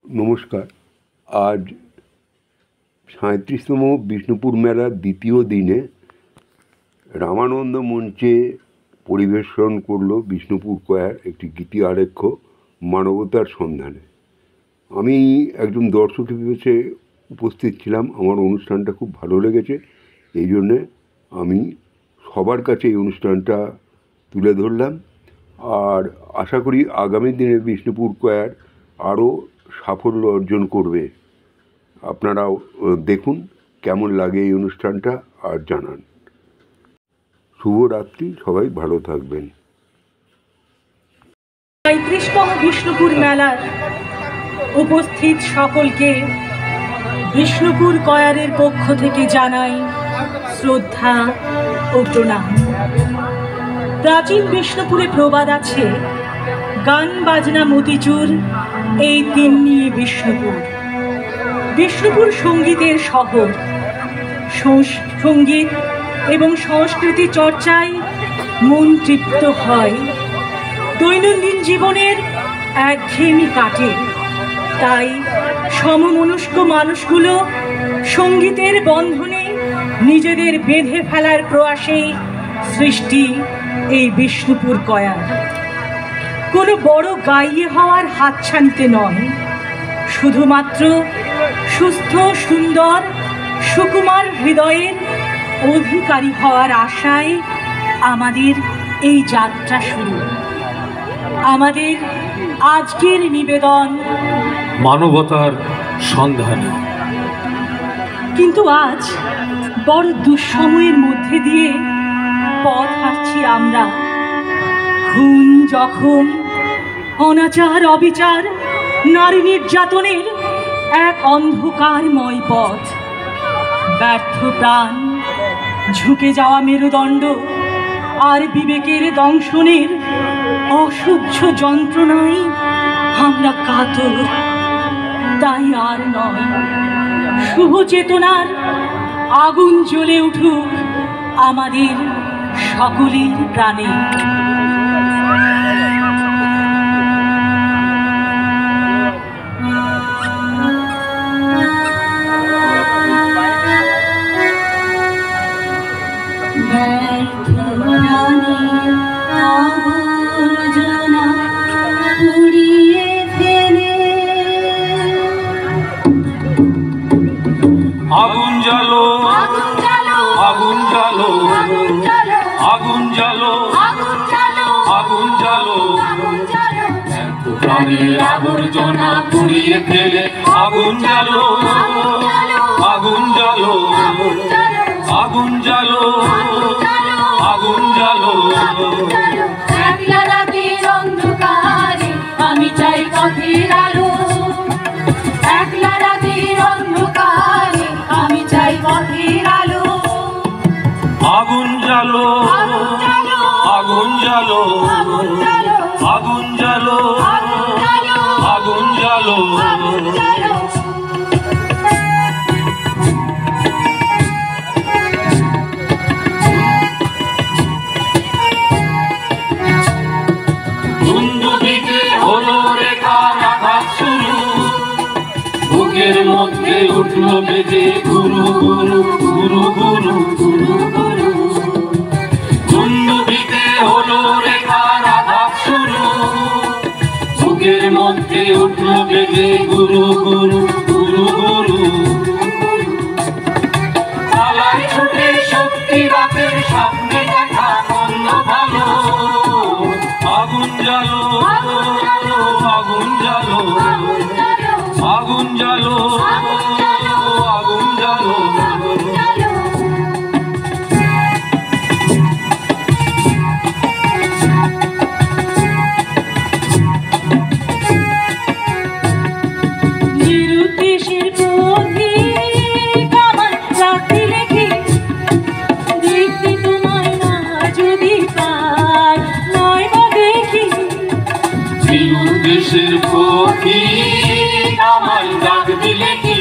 নমস্কার। আজ ৩৭তম বিষ্ণুপুর মেলার দ্বিতীয় দিনে রামানন্দ মঞ্চে পরিবেশন করল বিষ্ণুপুর কয়ার একটি গীতি আলেখ্য মানবতার সন্ধানে। আমি একজন দর্শক হিসেবে উপস্থিত ছিলাম। আমার অনুষ্ঠানটা খুব ভালো লেগেছে, এই জন্যে আমি সবার কাছে এই অনুষ্ঠানটা তুলে ধরলাম। আর আশা করি আগামী দিনে বিষ্ণুপুর কয়ার আরও সাফল্য অর্জন করবে। আপনারাও দেখুন কেমন লাগে এই অনুষ্ঠানটা আর জানান। শুভরাত্রি, সবাই ভালো থাকবেন। ৩৫তম বিষ্ণুপুর মেলার উপস্থিত সকলকে বিষ্ণুপুর কয়ারের পক্ষ থেকে জানাই শ্রদ্ধা ও প্রণাম। প্রাচীন বিষ্ণুপুরে প্রবাদ আছে, গান বাজনা মতিচুর এই তিন নিয়ে বিষ্ণুপুর। বিষ্ণুপুর সঙ্গীতের শহর। সঙ্গীত এবং সংস্কৃতি চর্চায় মন তৃপ্ত হয়, দৈনন্দিন জীবনের একঘেয়েমি কাটে। তাই সমমনস্ক মানুষগুলো সঙ্গীতের বন্ধনে নিজেদের বেঁধে ফেলার প্রয়াসেই সৃষ্টি এই বিষ্ণুপুর কয়ার। কোনো বড় গাইয়ে হওয়ার হাতছানিতে নয়, শুধুমাত্র সুস্থ সুন্দর সুকুমার হৃদয়ের অধিকারী হওয়ার আশায় আমাদের এই যাত্রা শুরু। আমাদের আজকের নিবেদন মানবতার সন্ধানে। কিন্তু আজ বড় দুঃসময়ের মধ্যে দিয়ে পথ হাঁটছি আমরা। খুন, জখম, অনাচার, অবিচার, নারী নির্যাতনের এক অন্ধকারময় পথ। ব্যর্থ প্রাণ, ঝুঁকে যাওয়া মেরুদণ্ড আর বিবেকের দংশনের অসহ্য যন্ত্রণায় আমরা কাতর। তাই আর নয়, শুভ চেতনার আগুন জ্বলে উঠুক আমাদের সকলের প্রাণে। আগুন জ্বালো, আগুন জ্বালো, আগুন জ্বালো, আগুন জ্বালো, প্রাণের আবর্জনা পুড়িয়ে ফেলে। আগুন জ্বালো, আগুন জ্বালো, আগুন জ্বালো, আগুন জ্বালো। একলা রাতের অন্ধকারে আমি চাই পথের আলো। একলা রাতের অন্ধকারে আমি চাই পথের আলো। আগুন জ্বালো, আগুন জ্বালো, আগুন জ্বালো, আগুন জ্বালো। দুন্দুভিতে হলো রেখার আঘাত শুরু, বুকের মধ্যে উঠল বেজে গুরু গুরু গুরু গুরু গুরু গুরু। দুন্দুভিতে হলো রেখার আঘাত শুরু, বুকের মধ্যে উঠল বেজে গুরু গুরু গুরু গুরু। পালাই ছুটে শক্তি রাতের সামনে দেখা অন্য ভালো। আগুন জ্বালো, আগুন জ্বালো, আগুন জ্বালো, আগুন জ্বালো। নিরুদ্দেশের পথিক আমার রাখতে লেখি, দেখতে তোমায় না যদি পাই, নয় বা দেখি। নিরুদ্দেশের পথিক আমায় ডাক দিলে কি,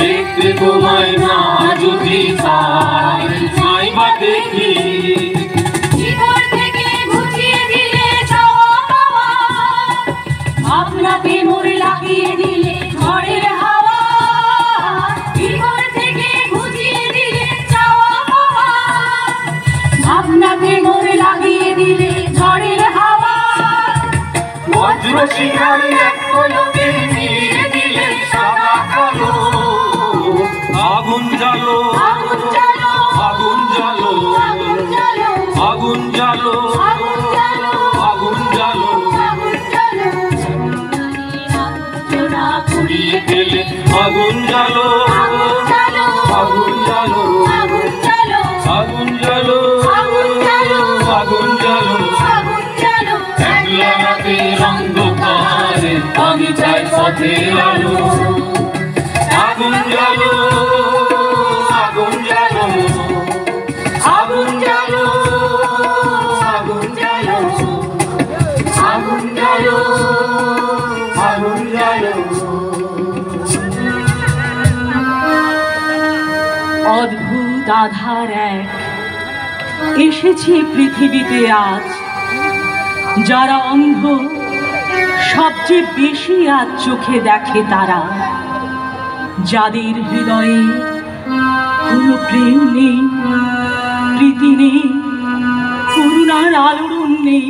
দেখতে তোমায় না যদি পাই, নাই বা দেখি। জীবন থেকে ঘুচিয়ে দিলে চাওয়া পাওয়া, আপনাকে মোরে লাগে লাগিয়ে দিলে ঝড়ের হাওয়া, ভিতর থেকে বুঝিয়ে দিলে চাওয়া পাওয়া, ভাবনাতে মোর লাগিয়ে দিলে ঝড়ের হাওয়া, বজ্র শিখারি এক পলকে নিয়ে দিলে সাদা কালো। আগুন জ্বালো আগুন জ্বালো আগুন জ্বালো আগুন জ্বালো আগুন জ্বালো আগুন জ্বালো আগুন জ্বালো আগুন জ্বালো, জোড়া পুড়িয়ে ফেলে আগুন জ্বালো আগুন জ্বালো আগুন জ্বালো আগুন জ্বালো আগুন জ্বালো আগুন জ্বালো আগুন জ্বালো। আগুন জ্বালো, একলা রাতের অন্ধকারে আমি চাই পথের আলো। আগুন জ্বালো আগুন জ্বালো আগুন জ্বালো আগুন জ্বালো আগুন জ্বালো আগুন জ্বালো। অদ্ভুত আধার এক এসেছে পৃথিবীতে আজ, যারা অন্ধ সবচেয়ে বেশি আজ চোখে দেখে তারা, যাদের হৃদয়ে কোনো প্রেম নেই, প্রীতি নেই, করুণার আলোড়ন নেই,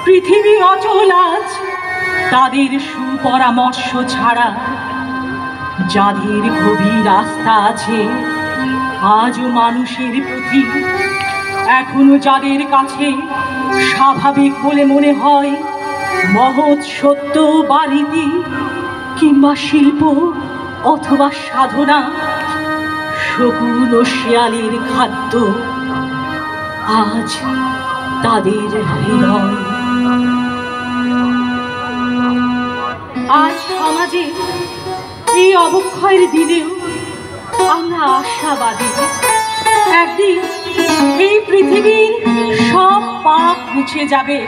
পৃথিবী অচল আজ তাদের সুপরামর্শ ছাড়া, যাদের গভীর আস্থা আছে আজও মানুষের প্রতি, এখনো যাদের কাছে স্বাভাবিক বলে মনে হয় মহৎ সত্য বা রীতি কিংবা শিল্প অথবা সাধনা, শকুন ও শিয়ালের খাদ্য আজ তাদের হৃদয়। আজ সমাজে এই অবক্ষয়ের দিনেও আমরা আশাবাদী, একদিন এই পৃথিবীর সব পাপ মুছে যাবে,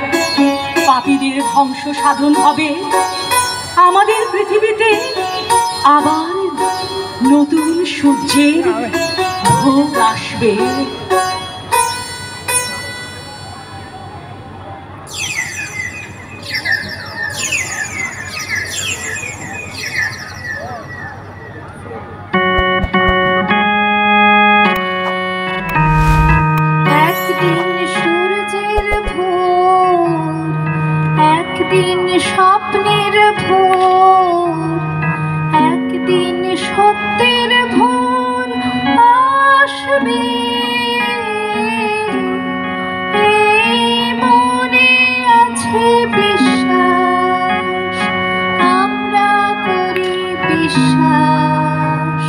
পাপীদের ধ্বংস সাধন হবে, আমাদের পৃথিবীতে আবার নতুন সূর্যের ভোগ আসবে। একদিন সূর্যের ভোর, একদিন স্বপ্নের ভোর, একদিন সত্যের ভোর আসবে। এই মনে আছে বিশ্বাস, আমরা করি বিশ্বাস,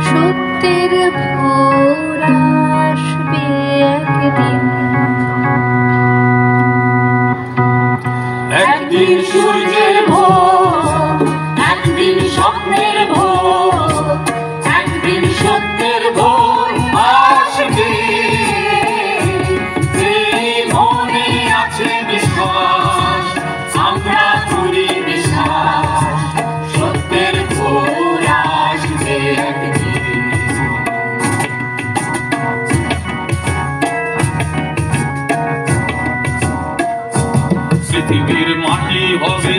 সত্যের ভোর আসবে একদিন। একদিন সূর্যের ভোর, একদিন স্বপ্নের ভোর, একদিন সত্যের ভোর আসবে। এই মনে আছে বিশ্বাস, আমরা করি বিশ্বাস, সত্যের ভোর আসবে একদিন। পৃথিবীর মাটি হবে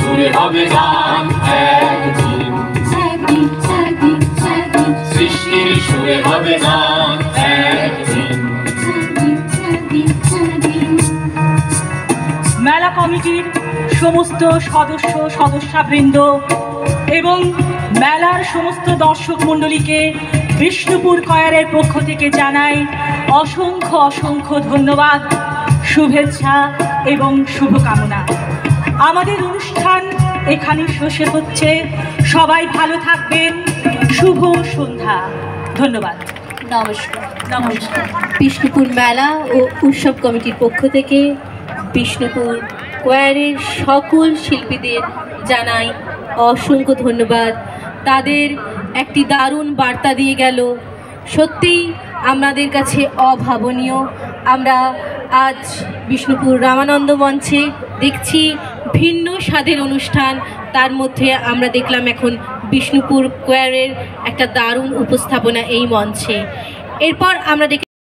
সুরে হবে গান একদিন, সৃষ্টির সুরে হবে গান একদিন। মেলা কমিটির সমস্ত সদস্যবৃন্দ এবং মেলার সমস্ত দর্শক মণ্ডলীকে বিষ্ণুপুর কয়ারের পক্ষ থেকে জানাই অসংখ্য অসংখ্য ধন্যবাদ, শুভেচ্ছা এবং শুভকামনা। আমাদের অনুষ্ঠান এখানে শেষ হচ্ছে। সবাই ভালো থাকবেন। শুভ সন্ধ্যা। ধন্যবাদ। নমস্কার। নমস্কার। বিষ্ণুপুর মেলা ও উৎসব কমিটির পক্ষ থেকে বিষ্ণুপুর কোয়ারের সকল শিল্পীদের জানাই অসংখ্য ধন্যবাদ। তাদের একটি দারুণ বার্তা দিয়ে গেল, সত্যিই আমাদের কাছে অভাবনীয়। আমরা আজ বিষ্ণুপুর রামানন্দ মঞ্চে দেখছি ভিন্ন স্বাদের অনুষ্ঠান, তার মধ্যে আমরা দেখলাম এখন বিষ্ণুপুর কোয়ারের একটা দারুণ উপস্থাপনা এই মঞ্চে। এরপর আমরা